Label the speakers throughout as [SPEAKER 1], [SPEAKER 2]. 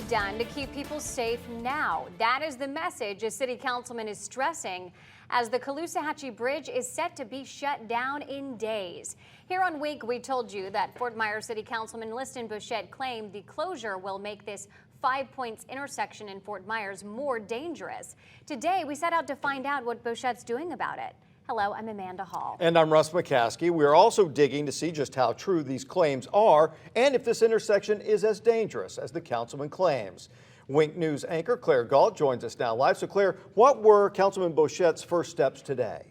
[SPEAKER 1] done to keep people safe now. That is the message a city councilman is stressing as the Caloosahatchee Bridge is set to be shut down in days. Here on Week, we told you that Fort Myers City Councilman Liston Bochette claimed the closure will make this 5 Points intersection in Fort Myers more dangerous. Today, we set out to find out what Bochette's doing about it. Hello, I'm Amanda Hall.
[SPEAKER 2] And I'm Russ McCaskey. We are also digging to see just how true these claims are and if this intersection is as dangerous as the councilman claims. Wink News anchor Claire Galt joins us now live. So Claire, what were Councilman Bochette's first steps today?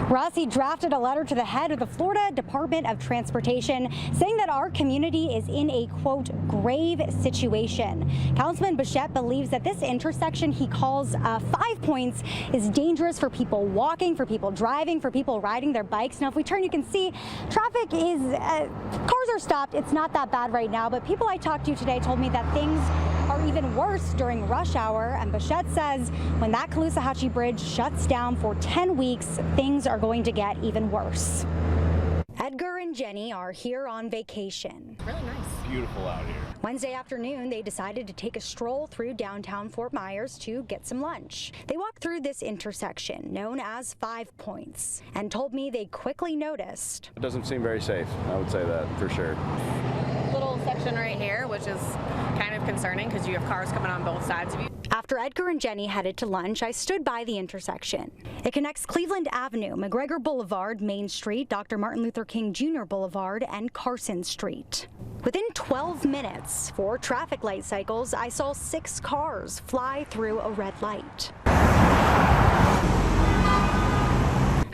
[SPEAKER 3] Rossi drafted a letter to the head of the Florida Department of Transportation saying that our community is in a, quote, grave situation. Councilman Bochette believes that this intersection he calls 5 Points is dangerous for people walking, for people driving, for people riding their bikes. Now, if we turn, you can see traffic is, cars are stopped. It's not that bad right now, but people I talked to today told me that things are even worse during rush hour. And Bochette says when that Caloosahatchee Bridge shuts down for 10 weeks, things are going to get even worse. Edgar and Jenny are here on vacation.
[SPEAKER 4] Really nice.
[SPEAKER 5] Beautiful out here.
[SPEAKER 3] Wednesday afternoon, they decided to take a stroll through downtown Fort Myers to get some lunch. They walked through this intersection known as 5 Points and told me they quickly noticed.
[SPEAKER 5] It doesn't seem very safe. I would say that for sure.
[SPEAKER 4] Little section right here, which is kind of concerning because you have cars coming on both sides of you.
[SPEAKER 3] After Edgar and Jenny headed to lunch, I stood by the intersection. It connects Cleveland Avenue, McGregor Boulevard, Main Street, Dr. Martin Luther King Jr. Boulevard, and Carson Street. Within 12 minutes, 4 traffic light cycles, I saw 6 cars fly through a red light.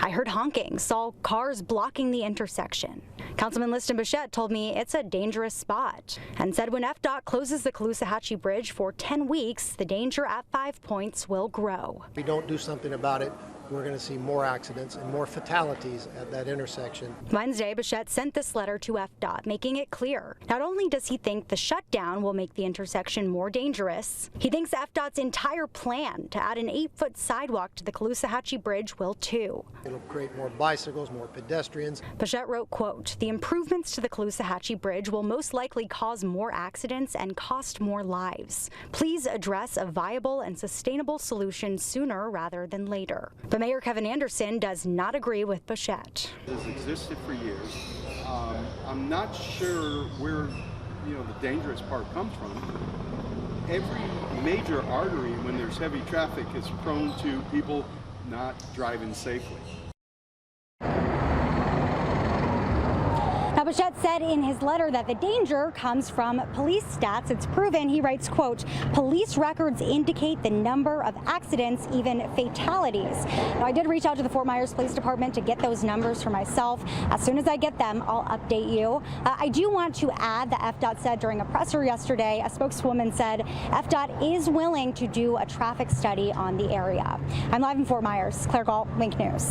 [SPEAKER 3] I heard honking, saw cars blocking the intersection. Councilman Liston Bochette told me it's a dangerous spot and said when FDOT closes the Caloosahatchee Bridge for 10 weeks, the danger at 5 Points will grow.
[SPEAKER 6] If we don't do something about it, we're going to see more accidents and more fatalities at that intersection.
[SPEAKER 3] Wednesday, Bochette sent this letter to FDOT, making it clear. Not only does he think the shutdown will make the intersection more dangerous, he thinks FDOT's entire plan to add an 8-foot sidewalk to the Caloosahatchee Bridge will too.
[SPEAKER 6] It'll create more bicycles, more pedestrians.
[SPEAKER 3] Bochette wrote, quote, the improvements to the Caloosahatchee Bridge will most likely cause more accidents and cost more lives. Please address a viable and sustainable solution sooner rather than later. But Mayor Kevin Anderson does not agree with Bochette.
[SPEAKER 7] This existed for years. I'm not sure where the dangerous part comes from. Every major artery, when there's heavy traffic, is prone to people not driving safely.
[SPEAKER 3] Now, Bochette said in his letter that the danger comes from police stats. It's proven, he writes, quote, police records indicate the number of accidents, even fatalities. Now, I did reach out to the Fort Myers Police Department to get those numbers for myself. As soon as I get them, I'll update you. I do want to add that FDOT said during a presser yesterday, a spokeswoman said FDOT is willing to do a traffic study on the area. I'm live in Fort Myers. Claire Galt, Wink News.